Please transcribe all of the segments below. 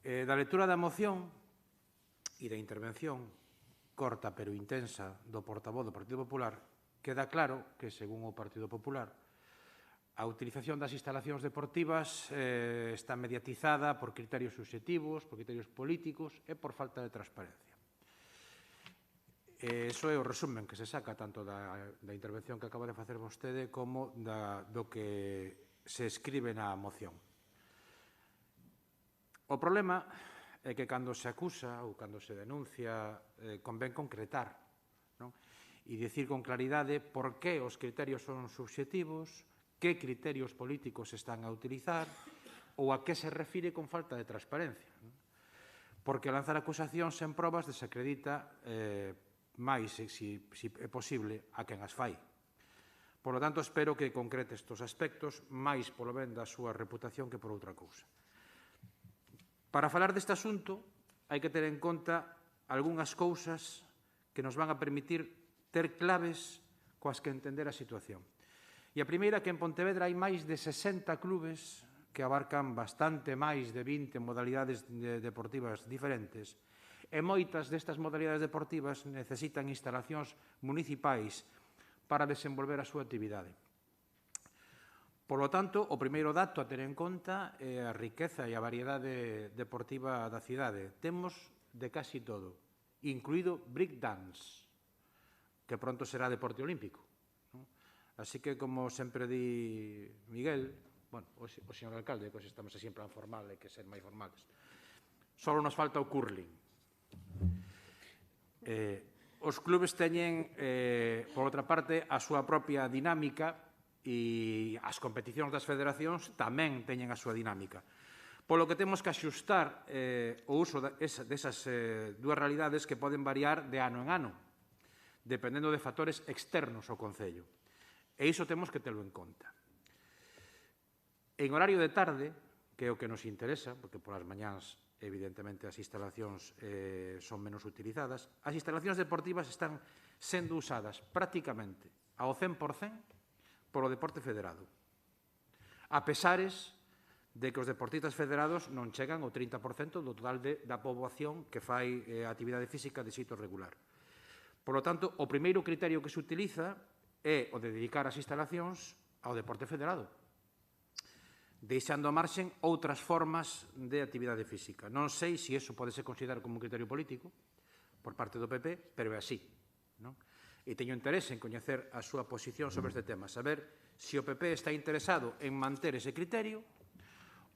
Da lectura da moción e da intervención corta pero intensa do portavoz do Partido Popular, queda claro que, según o Partido Popular, a utilización das instalacións deportivas está mediatizada por criterios subxectivos, por criterios políticos e por falta de transparencia. Iso é o resumen que se saca tanto da intervención que acaba de facer vostede como do que se escribe na moción. O problema é que cando se acusa ou cando se denuncia convén concretar e dicir con claridade por que os criterios son subxectivos, que criterios políticos se están a utilizar ou a que se refire con falta de transparencia. Porque lanzar acusacións sen probas desacredita máis, se é posible, a quen as fai. Por lo tanto, espero que concrete estes aspectos máis polo ben da súa reputación que por outra cousa. Para falar deste asunto, hai que ter en conta algunhas cousas que nos van a permitir ter claves coas que entender a situación. E a primeira, que en Pontevedra hai máis de 60 clubes que abarcan bastante máis de 20 modalidades deportivas diferentes, e moitas destas modalidades deportivas necesitan instalacións municipais para desenvolver a súa actividade. Por lo tanto, o primeiro dato a ter en conta é a riqueza e a variedade deportiva da cidade. Temos de casi todo, incluído breakdance, que pronto será deporte olímpico. Así que, como sempre di Miguel, o señor alcalde, que estamos así en plan formal, hai que ser máis formales, só nos falta o curling. Os clubes teñen, por outra parte, a súa propia dinámica e as competicións das federacións tamén teñen a súa dinámica. Polo que temos que axustar o uso desas dúas realidades que poden variar de ano en ano, dependendo de factores externos ao Concello. E iso temos que telo en conta. En horario de tarde, que é o que nos interesa, porque polas mañáns, evidentemente, as instalacións son menos utilizadas, as instalacións deportivas están sendo usadas prácticamente ao 100% polo deporte federado, a pesares de que os deportistas federados non chegan ao 30% do total da poboación que fai actividade física de xeito regular. Por lo tanto, o primeiro criterio que se utiliza é o de dedicar as instalacións ao deporte federado, deixando a marxen outras formas de actividade física. Non sei se iso pode ser considerado como un criterio político por parte do PP, pero é así. E teño interese en coñecer a súa posición sobre este tema, saber se o PP está interesado en manter ese criterio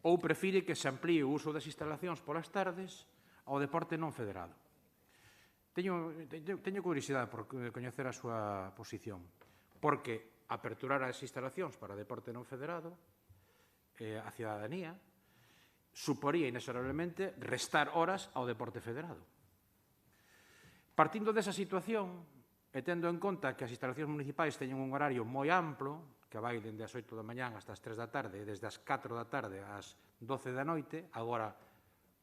ou prefire que se amplíe o uso das instalacións polas tardes ao deporte non federado. Teño curiosidade por coñecer a súa posición, porque aperturar as instalacións para deporte non federado a cidadanía suporía inexorablemente restar horas ao deporte federado. Partindo desa situación, e tendo en conta que as instalacións municipais teñen un horario moi amplo, que vai dende as 8 da mañán hasta as 3 da tarde, e desde as 4 da tarde ás 12 da noite, agora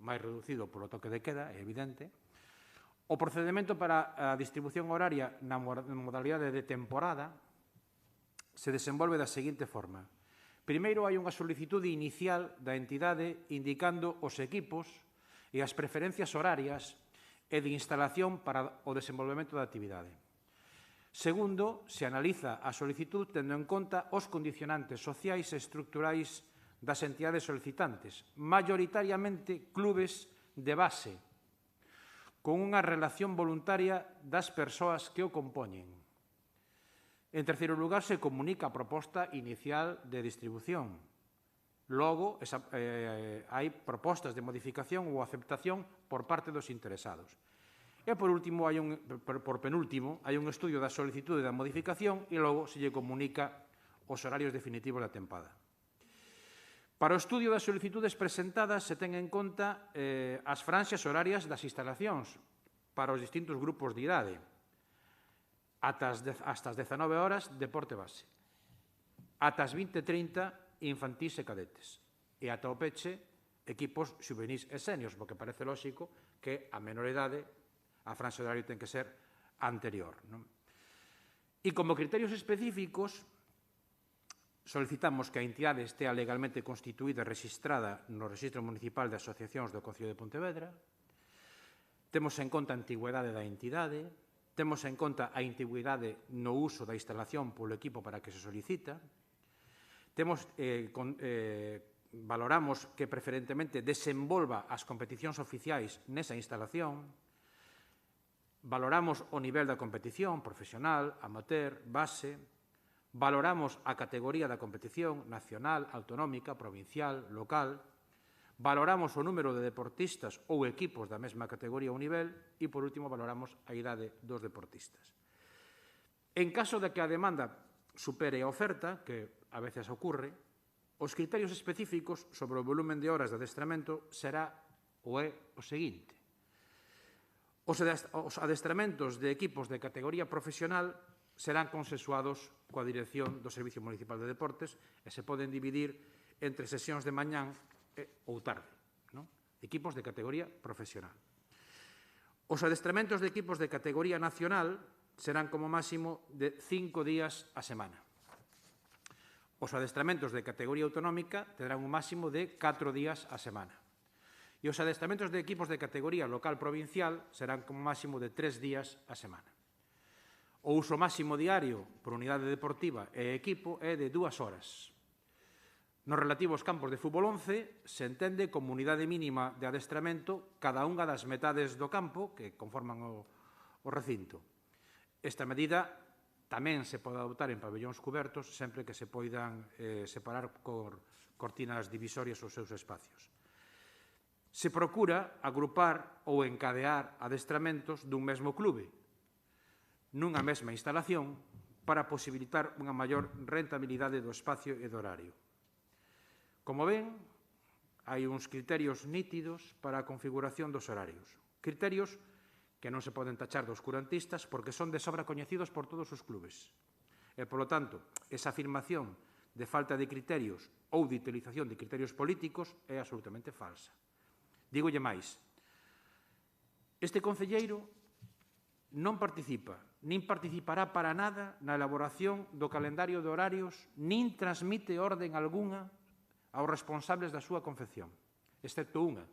máis reducido polo toque de queda, é evidente, o procedimento para a distribución horaria na modalidade de temporada se desenvolve da seguinte forma. Primeiro, hai unha solicitude inicial da entidade indicando os equipos e as preferencias horarias e de instalación para o desenvolvemento da actividade. Segundo, se analiza a solicitud tendo en conta os condicionantes sociais e estructurais das entidades solicitantes, maioritariamente clubes de base, con unha relación voluntaria das persoas que o compoñen. En terceiro lugar, se comunica a proposta inicial de distribución. Logo, hai propostas de modificación ou aceptación por parte dos interesados. E, por penúltimo, hai un estudio da solicitude da modificación e logo se lle comunica os horarios definitivos da tempada. Para o estudio das solicitudes presentadas se ten en conta as franxas horarias das instalacións para os distintos grupos de idade. Ata as 19 horas, deporte base. Ata as 20:30, infantís e cadetes. E ata o peche, equipos xuvenís e seniors, porque parece lóxico que a menor idade a franxa de horario ten que ser anterior. E como criterios específicos, solicitamos que a entidade estea legalmente constituída e rexistrada no Rexistro Municipal de Asociacións do Concello de Pontevedra. Temos en conta a antigüedade da entidade, temos en conta a antigüedade no uso da instalación polo equipo para que se solicita, valoramos que preferentemente desenvolva as competicións oficiais nesa instalación, valoramos o nivel da competición, profesional, amateur, base, valoramos a categoría da competición nacional, autonómica, provincial, local, valoramos o número de deportistas ou equipos da mesma categoría ou nivel e, por último, valoramos a idade dos deportistas. En caso de que a demanda supere a oferta, que a veces ocurre, os criterios específicos sobre o volumen de horas de adestramento será o seguinte. Os adestramentos de equipos de categoría profesional serán consensuados coa Dirección do Servicio Municipal de Deportes e se poden dividir entre sesións de mañán ou tarde, equipos de categoría profesional. Os adestramentos de equipos de categoría nacional serán como máximo de 5 días a semana. Os adestramentos de categoría autonómica terán un máximo de 4 días a semana. E os adestramentos de equipos de categoría local provincial serán como máximo de 3 días a semana. O uso máximo diario por unidade deportiva e equipo é de 2 horas. Nos relativos campos de fútbol 11 se entende como unidade mínima de adestramento cada unha das metades do campo que conforman o recinto. Esta medida tamén se pode adoptar en pabellóns cubertos sempre que se poidan separar por cortinas divisorias os seus espacios. Se procura agrupar ou encadear adestramentos dun mesmo clube nunha mesma instalación para posibilitar unha maior rentabilidade do espacio e do horario. Como ven, hai uns criterios nítidos para a configuración dos horarios. Criterios que non se poden tachar de oscurantistas porque son de sobra coñecidos por todos os clubes. E, polo tanto, esa afirmación de falta de criterios ou de utilización de criterios políticos é absolutamente falsa. Dígolle máis. Este concelleiro non participa, nin participará para nada na elaboración do calendario de horarios, nin transmite orden algunha aos responsables da súa confección, excepto unha,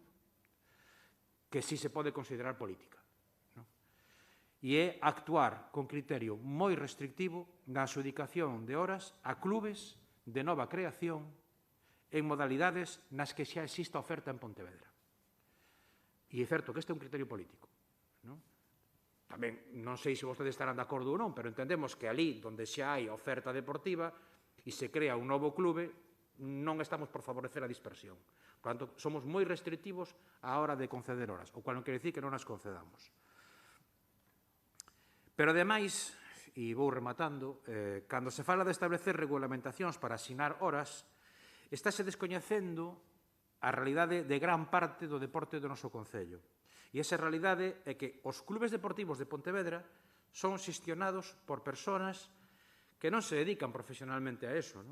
que sí se pode considerar política. E é actuar con criterio moi restrictivo na adxudicación de horas a clubes de nova creación en modalidades nas que xa exista oferta en Pontevedra. E é certo que este é un criterio político. Tamén non sei se vostedes estarán de acordo ou non, pero entendemos que ali onde xa hai oferta deportiva e se crea un novo clube, non estamos por favorecer a dispersión. Por tanto, somos moi restrictivos á hora de conceder horas, o cual non quere dicir que non as concedamos. Pero, ademais, e vou rematando, cando se fala de establecer regulamentacións para asignar horas, estáse descoñecendo a realidade de gran parte do deporte do noso concello. E esa realidade é que os clubes deportivos de Pontevedra son xestionados por persoas que non se dedican profesionalmente a eso,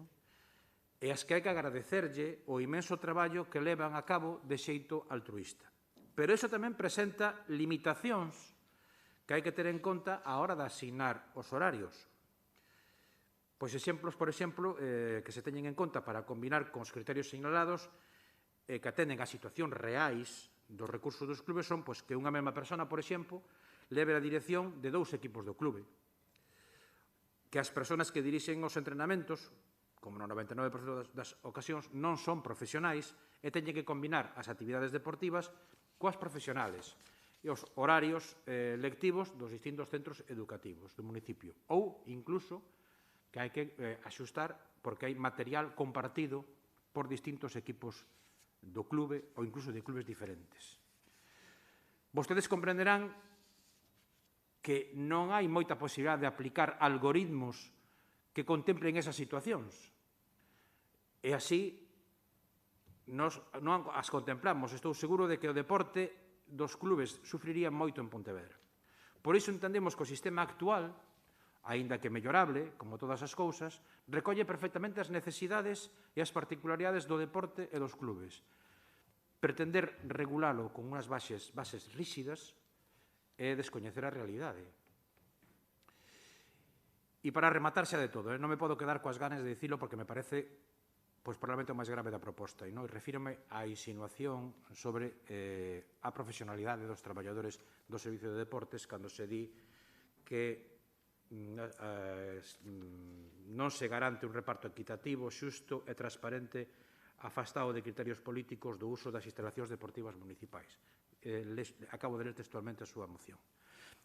e as que hai que agradecerlle o imenso traballo que levan a cabo de xeito altruísta. Pero iso tamén presenta limitacións que hai que ter en conta á hora de asignar os horarios. Pois exemplos, por exemplo, que se teñen en conta para combinar con os criterios señalados que atenden a situacións reais dos recursos dos clubes son que unha mesma persona, por exemplo, leve a dirección de 2 equipos do clube. Que as persoas que dirixen os entrenamentos, como no 99% das ocasións, non son profesionais e teñen que combinar as actividades deportivas coas profesionales e os horarios lectivos dos distintos centros educativos do municipio. Ou, incluso, que hai que axustar porque hai material compartido por distintos equipos do clube ou incluso de clubes diferentes. Vostedes comprenderán que non hai moita posibilidade de aplicar algoritmos que contemplen esas situacións. E así non as contemplamos. Estou seguro de que o deporte dos clubes sufriría moito en Pontevedra. Por iso entendemos que o sistema actual, aínda que mellorable, como todas as cousas, recolle perfectamente as necesidades e as particularidades do deporte e dos clubes. Pretender regulalo con unhas bases ríxidas é descoñecer a realidade. E para rematar xa de todo, non me podo quedar coas ganas de dicilo porque me parece probablemente o máis grave da proposta, e refírome á insinuación sobre a profesionalidade dos traballadores do Servicio de Deportes cando se di que non se garante un reparto equitativo, xusto e transparente afastado de criterios políticos do uso das instalacións deportivas municipais. Acabo de ler textualmente a súa moción.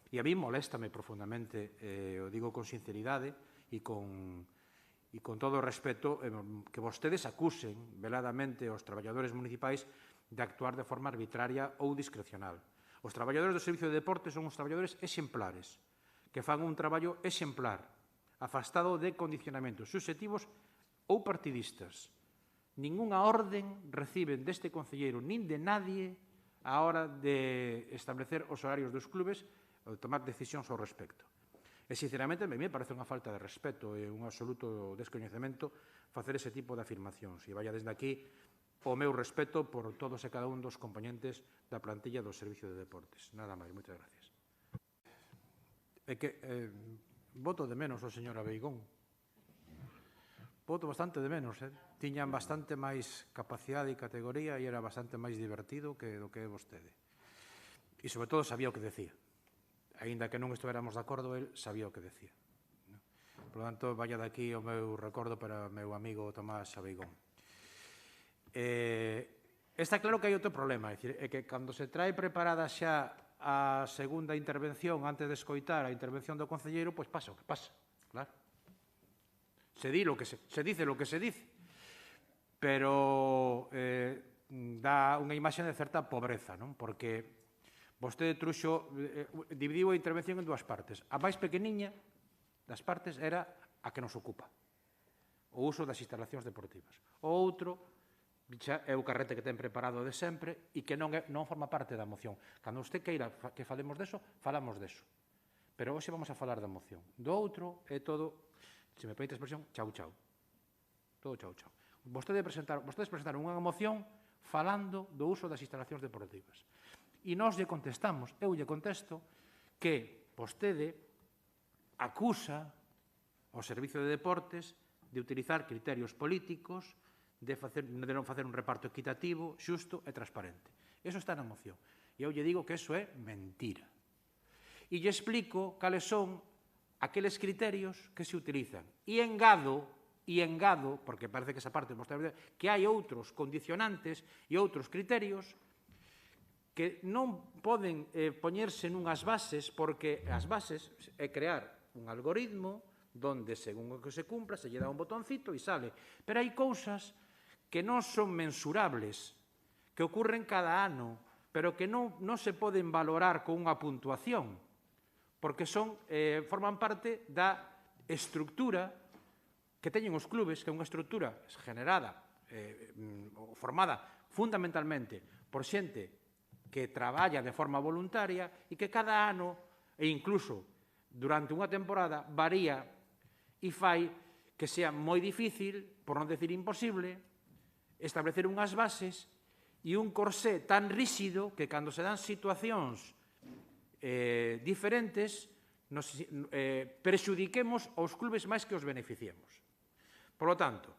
E a mí moléstame profundamente, o digo con sinceridade e con todo o respeto, que vostedes acusen veladamente aos traballadores municipais de actuar de forma arbitraria ou discrecional. Os traballadores do Servicio de Deportes son uns traballadores exemplares, que fan un traballo exemplar, afastado de condicionamentos subxectivos ou partidistas. Ningunha orden reciben deste concelleiro nin de nadie á hora de establecer os horarios dos clubes ou de tomar decisións ao respecto. E, sinceramente, a mí me parece unha falta de respeto e un absoluto descoñecemento facer ese tipo de afirmacións. E vaya desde aquí o meu respeto por todos e cada un dos componentes da plantilla do Servicio de Deportes. Nada máis, moitas gracias. É que voto de menos o señor Abeigón. Voto bastante de menos. Tiñan bastante máis capacidade e categoría e era bastante máis divertido que do que é vostede. E, sobre todo, sabía o que decía. Aínda que non estuéramos de acordo, el sabía o que decía. Por lo tanto, vaya de aquí o meu recordo para o meu amigo Tomás Abeigón. Está claro que hai outro problema, é que cando se trae preparada xa a segunda intervención antes de escoitar a intervención do concelleiro, pois pasa o que pasa, claro. Se dice lo que se dice, pero dá unha imaxe de certa pobreza, non? Porque vostede truxo, dividiu a intervención en dúas partes. A máis pequeniña das partes era a que nos ocupa, o uso das instalacións deportivas. O outro é o carrete que ten preparado de sempre e que non forma parte da moción. Cando usted queira que falemos deso, falamos deso. Pero hoxe vamos a falar da moción. Do outro é todo, se me permite a expresión, chau chau. Todo chau chau. Vostedes presentaron unha moción falando do uso das instalacións deportivas. E nós lle contestamos, eu lle contesto, que vostede acusa o Servicio de Deportes de utilizar criterios políticos, de non facer un reparto equitativo, xusto e transparente. Eso está na moción. E eu lle digo que eso é mentira. E lle explico cales son aqueles criterios que se utilizan. E engado, porque parece que esa parte que hai outros condicionantes e outros criterios que non poden poñerse nunhas bases, porque as bases é crear un algoritmo donde, según o que se cumpra, se lle dá un botoncito e sale. Pero hai cousas que non son mensurables, que ocurren cada ano, pero que non se poden valorar con unha puntuación, porque forman parte da estructura que teñen os clubes, que é unha estructura generada, formada fundamentalmente por xente que traballa de forma voluntaria e que cada ano, e incluso durante unha temporada, varía e fai que sea moi difícil, por non decir imposible, establecer unhas bases e un corsé tan ríxido que cando se dan situacións diferentes prexudiquemos aos clubes máis que os beneficiemos. Por lo tanto,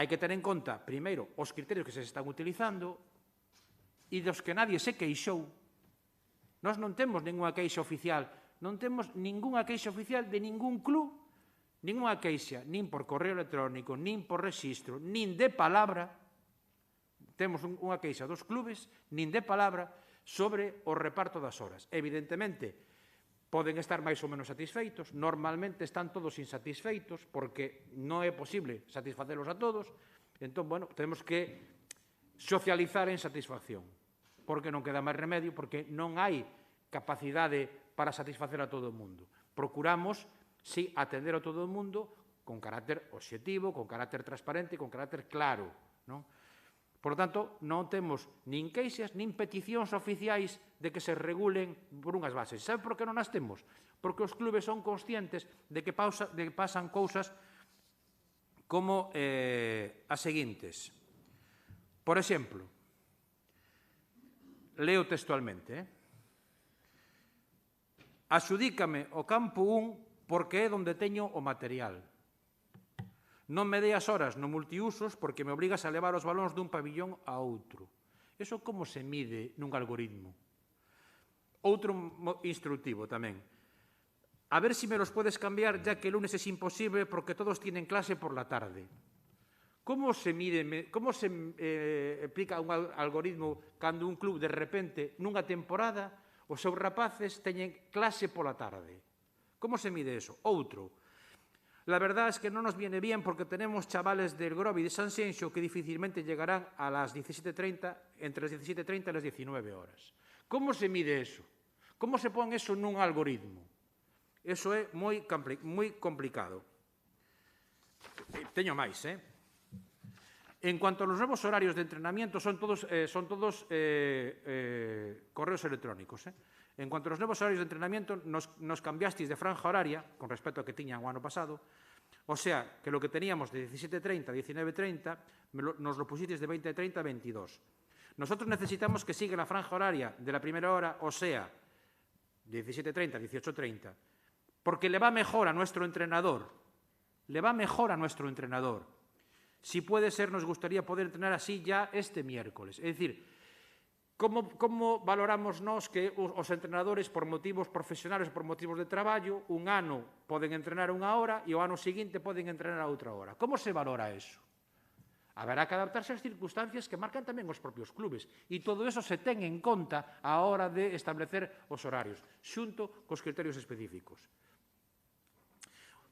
hai que ter en conta, primeiro, os criterios que se están utilizando e dos que nadie se queixou. Nós non temos ninguna queixa oficial, non temos ninguna queixa oficial de ningún club, ninguna queixa, nin por correo electrónico, nin por rexistro, nin de palabra, temos unha queixa dos clubes, nin de palabra, sobre o reparto das horas. Evidentemente, poden estar máis ou menos satisfeitos, normalmente están todos insatisfeitos, porque non é posible satisfacelos a todos, entón, bueno, temos que socializar en satisfacción, porque non queda máis remedio, porque non hai capacidade para satisfacer a todo o mundo. Procuramos si atender a todo o mundo con carácter obxectivo, con carácter transparente, con carácter claro. Por lo tanto, non temos nin queixas, nin peticións oficiais de que se regulen por unhas bases. Sabe por que non as temos? Porque os clubes son conscientes de que pasan cousas como as seguintes. Por exemplo, leo textualmente, Axudícame o campo 1 porque é onde teño o material. Non me dei as horas no multiusos porque me obrigas a levar os balóns dun pabillón a outro. Eso como se mide nun algoritmo? Outro instructivo tamén. A ver si me los puedes cambiar ya que el lunes es imposible porque todos tienen clase por la tarde. Como se mide, como se aplica un algoritmo cando un club de repente nunha temporada os seus rapaces teñen clase pola tarde? Como se mide eso? Outro. La verdad es que no nos viene bien porque tenemos chavales del Grovi de San Xenxo que difícilmente llegarán a las 17:30, entre las 17:30 y las 19 horas. Como se mide eso? Como se pon eso nun algoritmo? Eso é moi complicado. Teño máis, En cuanto a los nuevos horarios de entrenamiento, son todos correos electrónicos. En cuanto a los nuevos horarios de entrenamiento, nos cambiasteis de franja horaria, con respecto a que tiñan o ano pasado, o sea, que lo que teníamos de 17:30 a 19:30, nos lo pusisteis de 20:30 a 22. Nosotros necesitamos que siga la franja horaria de la primera hora, o sea, de 17:30 a 18:30, porque le va mejor a nuestro entrenador. Le va mejor a nuestro entrenador. Si puede ser, nos gustaría poder entrenar así ya este miércoles. Es decir, como valoramos nós que os entrenadores por motivos profesionales, por motivos de traballo, un ano poden entrenar unha hora e o ano seguinte poden entrenar a outra hora? Como se valora eso? Haberá que adaptarse ás circunstancias que marcan tamén os propios clubes. E todo eso se ten en conta a hora de establecer os horarios, xunto cos criterios específicos.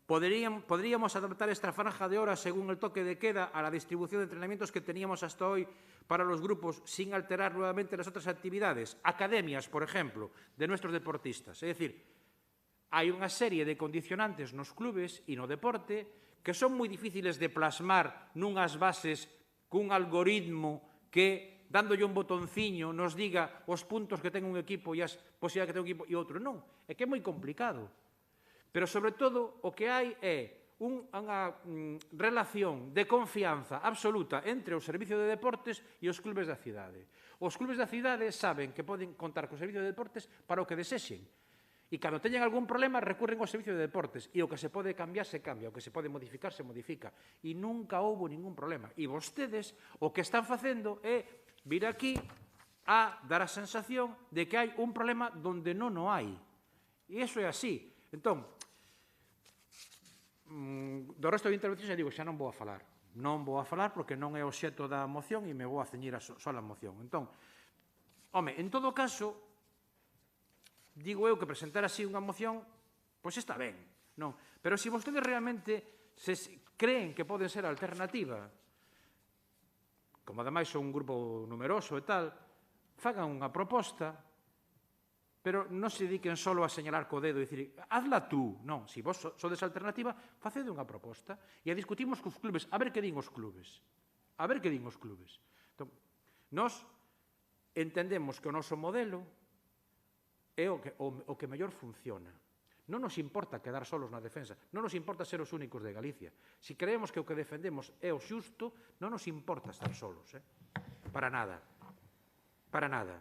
Podríamos adaptar esta franja de horas según el toque de queda a la distribución de entrenamientos que teníamos hasta hoy para los grupos sin alterar nuevamente las otras actividades. Academias, por ejemplo, de nuestros deportistas. Es decir, hai unha serie de condicionantes nos clubes e no deporte que son moi difíciles de plasmar nunhas bases cun algoritmo que, dándolle un botonciño, nos diga os puntos que ten un equipo e as posibilidades que ten un equipo e outro. Non, é que é moi complicado. Pero, sobre todo, o que hai é unha relación de confianza absoluta entre o Servicio de Deportes e os clubes da cidade. Os clubes da cidade saben que poden contar co Servicio de Deportes para o que desexen. E cando teñen algún problema, recurren ao Servicio de Deportes. E o que se pode cambiar, se cambia. O que se pode modificar, se modifica. E nunca houbo ningún problema. E vostedes o que están facendo é vir aquí a dar a sensación de que hai un problema donde non o hai. E iso é así. Entón, do resto de intervencións, digo, xa non vou a falar. Non vou a falar porque non é o xeto da moción e me vou a ceñir a sola moción. Entón, home, en todo caso, digo eu que presentar así unha moción, pois está ben, non? Pero se vostedes realmente creen que pode ser alternativa, como ademais son un grupo numeroso e tal, fagan unha proposta, pero non se dediquen solo a señalar co dedo e dicir, hazla tú. Non, se vos sodes alternativa, facede unha proposta e a discutimos cos clubes, a ver que din os clubes. A ver que din os clubes. Entón, nós entendemos que o noso modelo é o que mellor funciona. Non nos importa quedar solos na defensa, non nos importa ser os únicos de Galicia. Se creemos que o que defendemos é o xusto, non nos importa estar solos. Para nada. Para nada.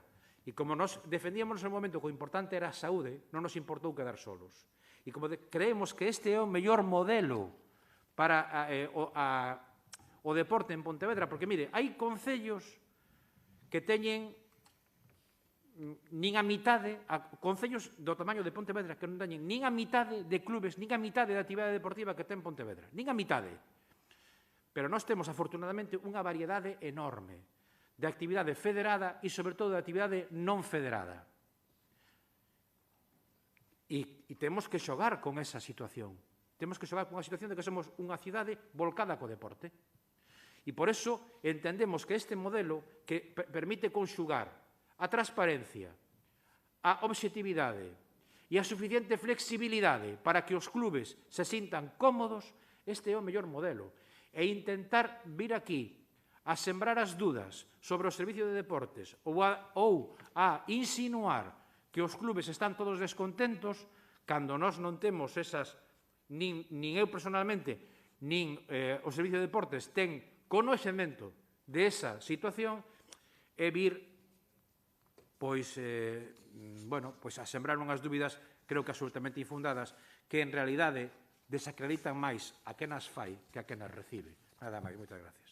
E como nos defendíamos no momento que o importante era a saúde, non nos importou quedar solos. E como creemos que este é o mellor modelo para o deporte en Pontevedra, porque, mire, hai concellos que teñen nin a mitade, concellos do tamaño de Pontevedra que non teñen nin a mitade de clubes, nin a mitade de actividade deportiva que ten Pontevedra. Nin a mitade. Pero nós temos, afortunadamente, unha variedade enorme de actividade federada e, sobre todo, de actividade non federada. E temos que xogar con esa situación. Temos que xogar con a situación de que somos unha cidade volcada co deporte. E por eso entendemos que este modelo que permite conxugar a transparencia, a objetividade e a suficiente flexibilidade para que os clubes se sintan cómodos, este é o mellor modelo. E intentar vir aquí a sembrar as dudas sobre o Servicio de Deportes ou a insinuar que os clubes están todos descontentos cando nós non temos esas, nin eu personalmente, nin o Servicio de Deportes ten coñecemento de esa situación, é vir pois a sembrar unhas dúbidas creo que absolutamente infundadas, que en realidade desacreditan máis a quen as fai que a quen as recibe. Nada máis, moitas gracias.